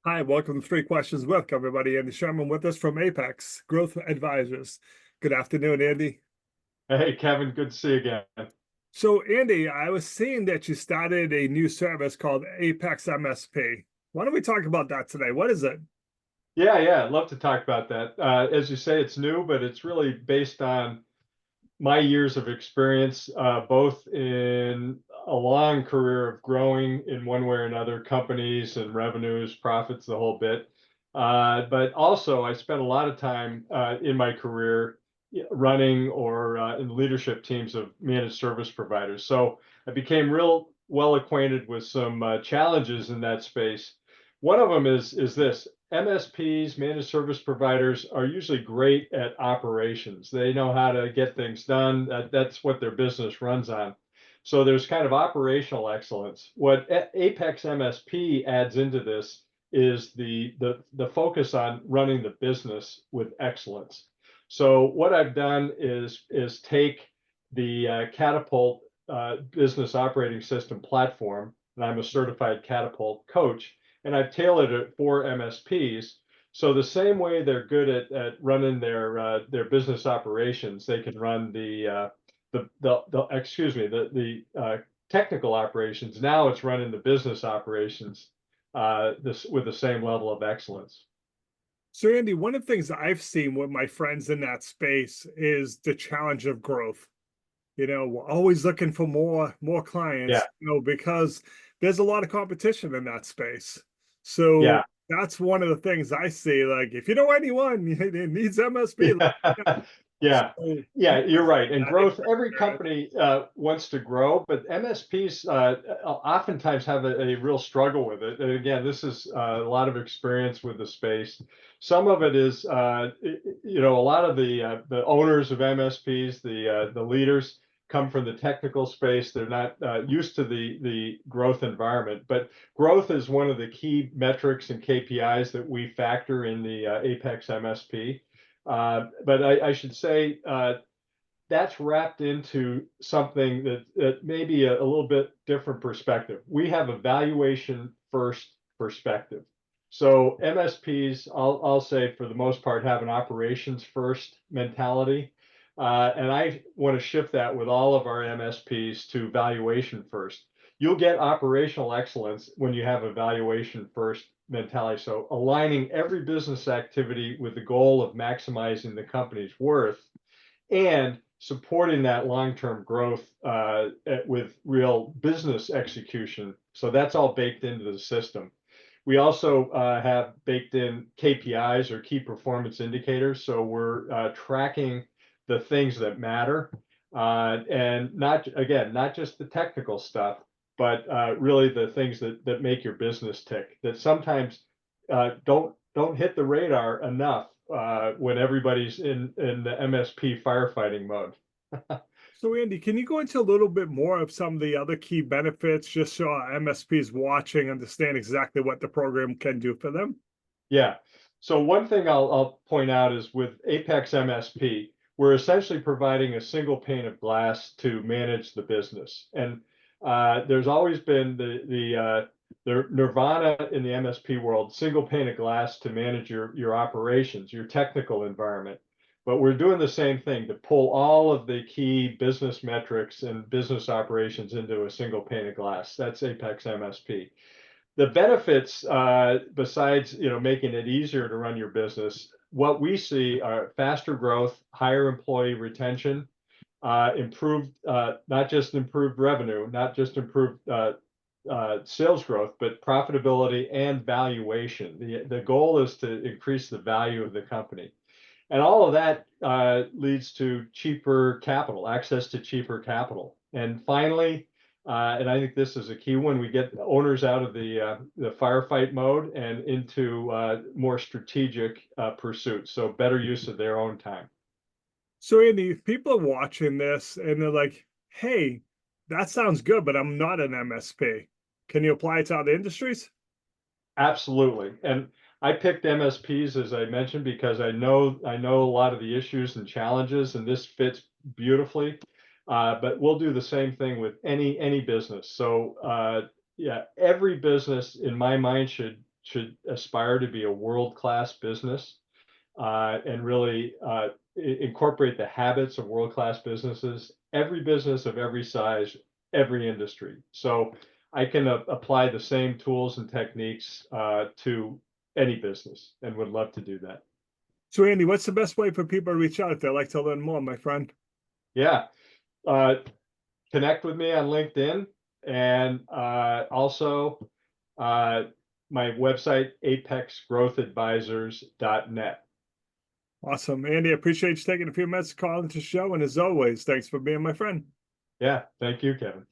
Hi, welcome to Three Questions with everybody. Andy Sherman with us from Apex Growth Advisors. Good afternoon, Andy. Hey, Kevin, good to see you again. So, Andy, I was seeing that you started a new service called Apex MSP. Why don't we talk about that today? What is it? Yeah, I'd love to talk about that. As you say, it's new, but it's really based on my years of experience, both in a long career of growing in one way or another, companies and revenues, profits, the whole bit. But also, I spent a lot of time in my career running or in leadership teams of managed service providers. So I became real well acquainted with some challenges in that space. One of them is this. MSPs, managed service providers, are usually great at operations. They know how to get things done. That's what their business runs on. So there's kind of operational excellence. What Apex MSP adds into this is the focus on running the business with excellence. So what I've done is take the Catapult business operating system platform, and I'm a certified Catapult coach, and I've tailored it for MSPs. So the same way they're good at running their business operations, they can run the technical operations. Now it's running the business operations this with the same level of excellence. So, Andy, one of the things I've seen with my friends in that space is the challenge of growth. We're always looking for more clients, Yeah, because there's a lot of competition in that space. So yeah. that's one of the things I see. Like, if you know anyone that needs MSP, Yeah, so yeah, you're right. And that is growth, every company wants to grow, but MSPs oftentimes have a real struggle with it. And again, this is a lot of experience with the space. Some of it is, a lot of the owners of MSPs, the leaders, come from the technical space. They're not used to the growth environment, but growth is one of the key metrics and KPIs that we factor in the Apex MSP. But I should say that's wrapped into something that may be a little bit different perspective. We have a valuation first perspective. So MSPs, I'll say for the most part, have an operations first mentality. And I want to shift that with all of our MSPs to valuation first. You'll get operational excellence when you have a valuation first mentality. So aligning every business activity with the goal of maximizing the company's worth and supporting that long-term growth with real business execution. So that's all baked into the system. We also have baked in KPIs or key performance indicators. So we're tracking the things that matter, and not just the technical stuff, but really the things that make your business tick. That sometimes don't hit the radar enough when everybody's in the MSP firefighting mode. So, Andy, can you go into a little bit more of some of the other key benefits, just so our MSPs watching understand exactly what the program can do for them? Yeah. So one thing I'll point out is with Apex MSP, we're essentially providing a single pane of glass to manage the business. And there's always been the nirvana in the MSP world, single pane of glass to manage your operations, your technical environment. But we're doing the same thing to pull all of the key business metrics and business operations into a single pane of glass. That's Apex MSP. The benefits, besides making it easier to run your business, what we see are faster growth, higher employee retention, improved not just improved revenue, not just improved sales growth, but profitability and valuation. The goal is to increase the value of the company. And all of that leads to cheaper capital, access to cheaper capital. And finally, and I think this is a key one, we get owners out of the firefight mode and into more strategic pursuits, so better use of their own time. So, Andy, if people are watching this and they're like, hey, that sounds good, but I'm not an MSP. Can you apply it to other industries? Absolutely. And I picked MSPs, as I mentioned, because I know a lot of the issues and challenges, and this fits beautifully. But we'll do the same thing with any business. So yeah, every business in my mind should aspire to be a world-class business, and really incorporate the habits of world-class businesses, every business of every size, every industry. So I can apply the same tools and techniques to any business and would love to do that. So Andy, what's the best way for people to reach out if they'd like to learn more, my friend? Yeah. Uh, Connect with me on LinkedIn and also uh, my website, apexgrowthadvisors.net. Awesome. Andy, I appreciate you taking a few minutes to call into the show. And as always, thanks for being my friend. Yeah, thank you, Kevin.